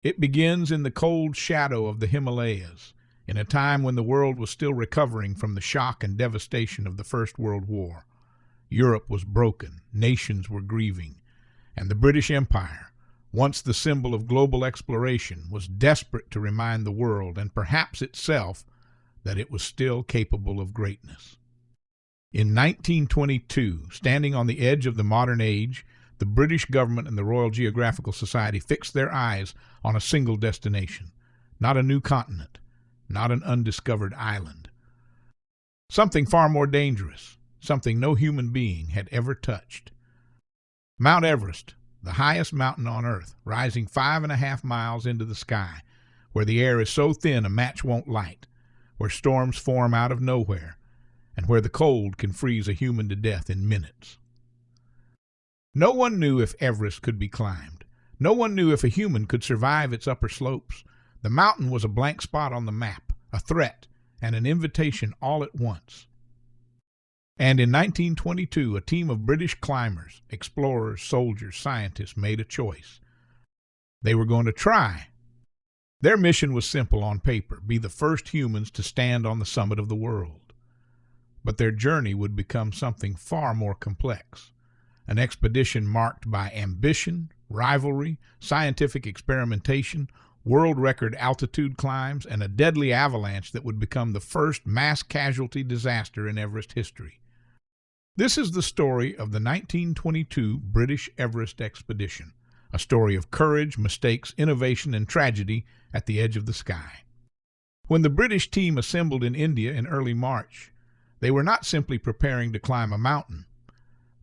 It begins in the cold shadow of the Himalayas, in a time when the world was still recovering from the shock and devastation of the First World War. Europe was broken, nations were grieving, and the British Empire, once the symbol of global exploration, was desperate to remind the world, and perhaps itself, that it was still capable of greatness. In 1922, standing on the edge of the modern age, the British government and the Royal Geographical Society fixed their eyes on a single destination, not a new continent, not an undiscovered island. Something far more dangerous, something no human being had ever touched. Mount Everest, the highest mountain on Earth, rising 5.5 miles into the sky, where the air is so thin a match won't light, where storms form out of nowhere, and where the cold can freeze a human to death in minutes. No one knew if Everest could be climbed. No one knew if a human could survive its upper slopes. The mountain was a blank spot on the map, a threat, and an invitation all at once. And in 1922, a team of British climbers, explorers, soldiers, scientists made a choice. They were going to try. Their mission was simple on paper: be the first humans to stand on the summit of the world. But their journey would become something far more complex. An expedition marked by ambition, rivalry, scientific experimentation, world record altitude climbs, and a deadly avalanche that would become the first mass casualty disaster in Everest history. This is the story of the 1922 British Everest expedition, a story of courage, mistakes, innovation, and tragedy at the edge of the sky. When the British team assembled in India in early March, they were not simply preparing to climb a mountain.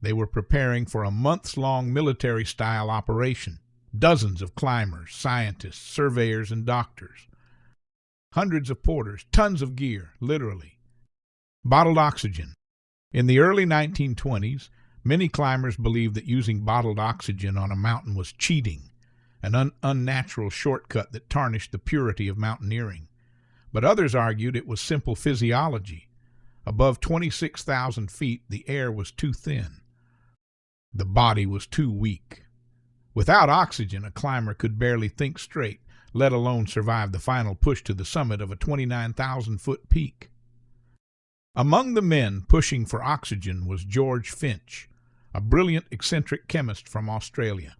They were preparing for a months-long military-style operation. Dozens of climbers, scientists, surveyors, and doctors. Hundreds of porters, tons of gear, literally. Bottled oxygen. In the early 1920s, many climbers believed that using bottled oxygen on a mountain was cheating, an unnatural shortcut that tarnished the purity of mountaineering. But others argued it was simple physiology. Above 26,000 feet, the air was too thin. The body was too weak. Without oxygen, a climber could barely think straight, let alone survive the final push to the summit of a 29,000-foot peak. Among the men pushing for oxygen was George Finch, a brilliant eccentric chemist from Australia.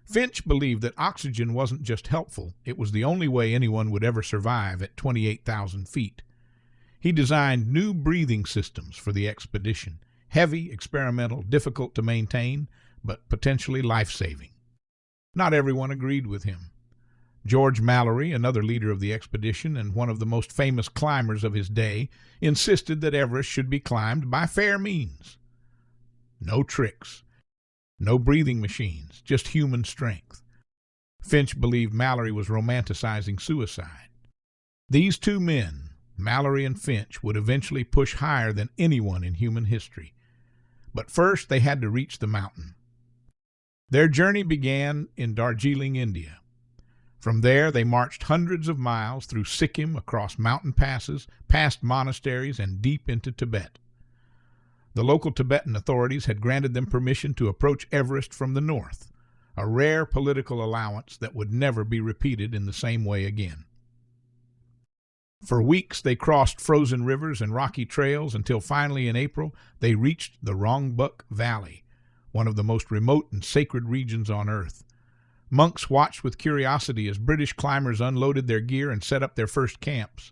Finch believed that oxygen wasn't just helpful, it was the only way anyone would ever survive at 28,000 feet. He designed new breathing systems for the expedition, heavy, experimental, difficult to maintain, but potentially life-saving. Not everyone agreed with him. George Mallory, another leader of the expedition and one of the most famous climbers of his day, insisted that Everest should be climbed by fair means. No tricks, no breathing machines, just human strength. Finch believed Mallory was romanticizing suicide. These two men, Mallory and Finch, would eventually push higher than anyone in human history. But first they had to reach the mountain. Their journey began in Darjeeling, India. From there they marched hundreds of miles through Sikkim, across mountain passes, past monasteries, and deep into Tibet. The local Tibetan authorities had granted them permission to approach Everest from the north, a rare political allowance that would never be repeated in the same way again. For weeks they crossed frozen rivers and rocky trails until finally in April they reached the Rongbuk Valley, one of the most remote and sacred regions on Earth. Monks watched with curiosity as British climbers unloaded their gear and set up their first camps.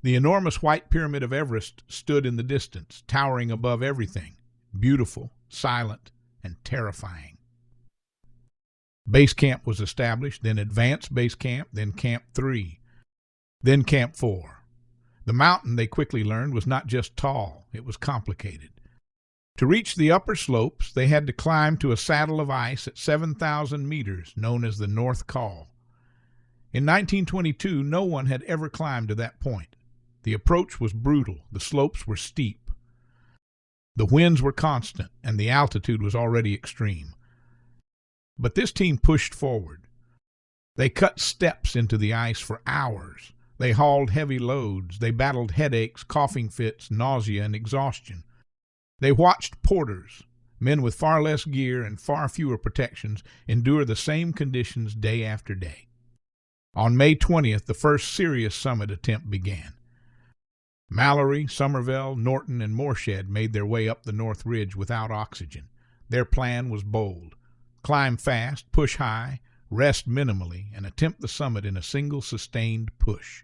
The enormous white pyramid of Everest stood in the distance, towering above everything, beautiful, silent, and terrifying. Base camp was established, then advanced base camp, then Camp 3. Then Camp 4. The mountain, they quickly learned, was not just tall, it was complicated. To reach the upper slopes, they had to climb to a saddle of ice at 7,000 meters, known as the North Col. In 1922, no one had ever climbed to that point. The approach was brutal, the slopes were steep. The winds were constant, and the altitude was already extreme. But this team pushed forward. They cut steps into the ice for hours. They hauled heavy loads. They battled headaches, coughing fits, nausea, and exhaustion. They watched porters, men with far less gear and far fewer protections, endure the same conditions day after day. On May 20th, the first serious summit attempt began. Mallory, Somerville, Norton, and Morshed made their way up the North Ridge without oxygen. Their plan was bold: climb fast, push high, rest minimally, and attempt the summit in a single sustained push.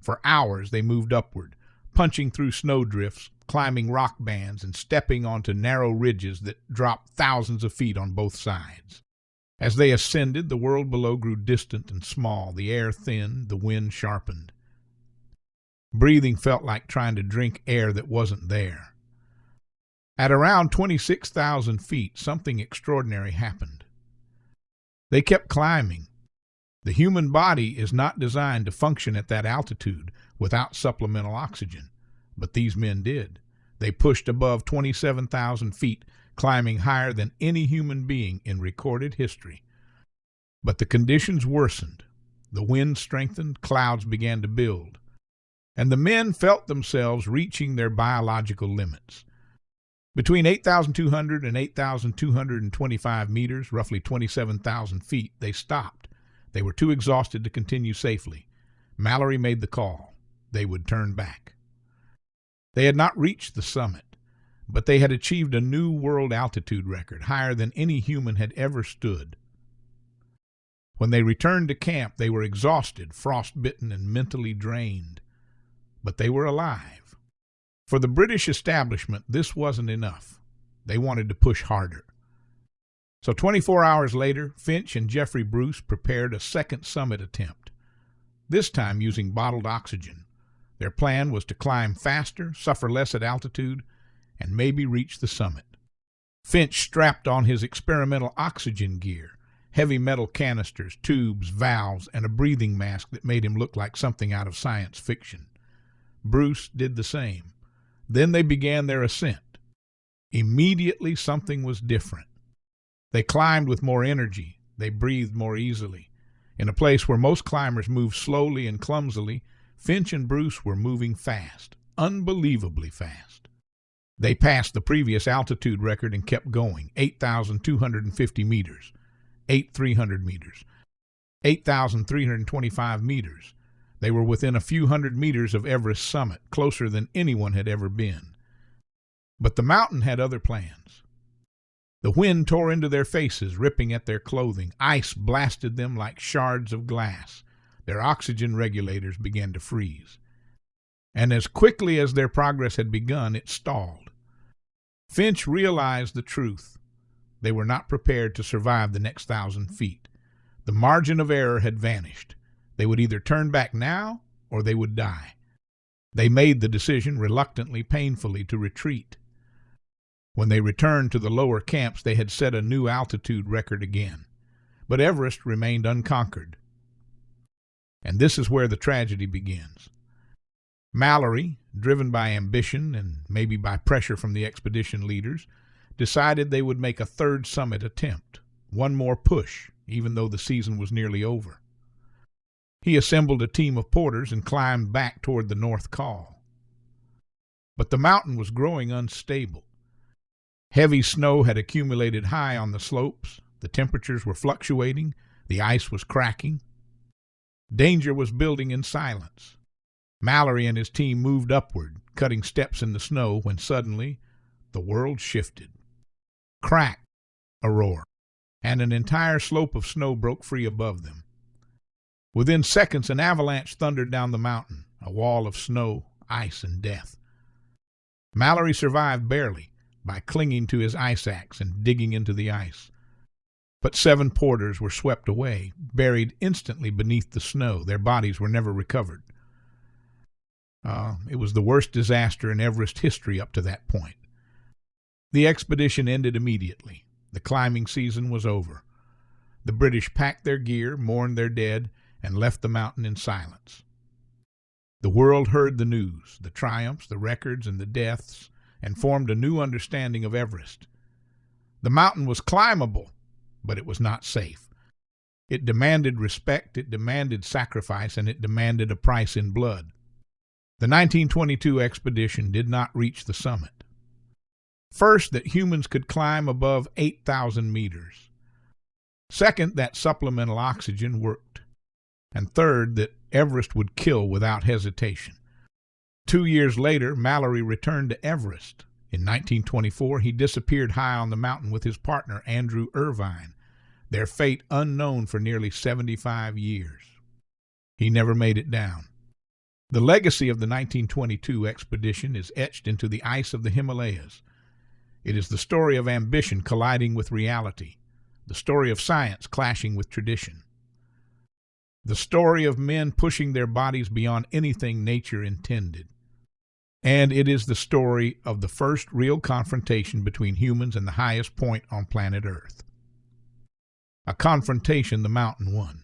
For hours they moved upward, punching through snowdrifts, climbing rock bands, and stepping onto narrow ridges that dropped thousands of feet on both sides. As they ascended, the world below grew distant and small, the air thinned, the wind sharpened. Breathing felt like trying to drink air that wasn't there. At around 26,000 feet, something extraordinary happened. They kept climbing. The human body is not designed to function at that altitude without supplemental oxygen, but these men did. They pushed above 27,000 feet, climbing higher than any human being in recorded history. But the conditions worsened. The wind strengthened, clouds began to build, and the men felt themselves reaching their biological limits. Between 8,200 and 8,225 meters, roughly 27,000 feet, they stopped. They were too exhausted to continue safely. Mallory made the call. They would turn back. They had not reached the summit, but they had achieved a new world altitude record, higher than any human had ever stood. When they returned to camp, they were exhausted, frostbitten, and mentally drained. But they were alive. For the British establishment, this wasn't enough. They wanted to push harder. So 24 hours later, Finch and Jeffrey Bruce prepared a second summit attempt, this time using bottled oxygen. Their plan was to climb faster, suffer less at altitude, and maybe reach the summit. Finch strapped on his experimental oxygen gear, heavy metal canisters, tubes, valves, and a breathing mask that made him look like something out of science fiction. Bruce did the same. Then they began their ascent. Immediately something was different. They climbed with more energy. They breathed more easily. In a place where most climbers move slowly and clumsily, Finch and Bruce were moving fast, unbelievably fast. They passed the previous altitude record and kept going: 8,250 meters, 8,300 meters, 8,325 meters. They were within a few hundred meters of Everest summit, closer than anyone had ever been. But the mountain had other plans. The wind tore into their faces, ripping at their clothing. Ice blasted them like shards of glass. Their oxygen regulators began to freeze. And as quickly as their progress had begun, it stalled. Finch realized the truth. They were not prepared to survive the next 1,000 feet. The margin of error had vanished. They would either turn back now or they would die. They made the decision, reluctantly, painfully, to retreat. When they returned to the lower camps, they had set a new altitude record again. But Everest remained unconquered. And this is where the tragedy begins. Mallory, driven by ambition and maybe by pressure from the expedition leaders, decided they would make a third summit attempt, one more push, even though the season was nearly over. He assembled a team of porters and climbed back toward the North Col. But the mountain was growing unstable. Heavy snow had accumulated high on the slopes, the temperatures were fluctuating, the ice was cracking. Danger was building in silence. Mallory and his team moved upward, cutting steps in the snow, when suddenly the world shifted. Crack, a roar, and an entire slope of snow broke free above them. Within seconds, an avalanche thundered down the mountain, a wall of snow, ice, and death. Mallory survived barely, by clinging to his ice axe and digging into the ice. But 7 porters were swept away, buried instantly beneath the snow. Their bodies were never recovered. It was the worst disaster in Everest history up to that point. The expedition ended immediately. The climbing season was over. The British packed their gear, mourned their dead, and left the mountain in silence. The world heard the news, the triumphs, the records, and the deaths, and formed a new understanding of Everest. The mountain was climbable, but it was not safe. It demanded respect, it demanded sacrifice, and it demanded a price in blood. The 1922 expedition did not reach the summit. First, that humans could climb above 8,000 meters. Second, that supplemental oxygen worked. and third, that Everest would kill without hesitation. 2 years later, Mallory returned to Everest. In 1924, he disappeared high on the mountain with his partner, Andrew Irvine, their fate unknown for nearly 75 years. He never made it down. The legacy of the 1922 expedition is etched into the ice of the Himalayas. It is the story of ambition colliding with reality, the story of science clashing with tradition, the story of men pushing their bodies beyond anything nature intended. And it is the story of the first real confrontation between humans and the highest point on planet Earth. A confrontation the mountain won.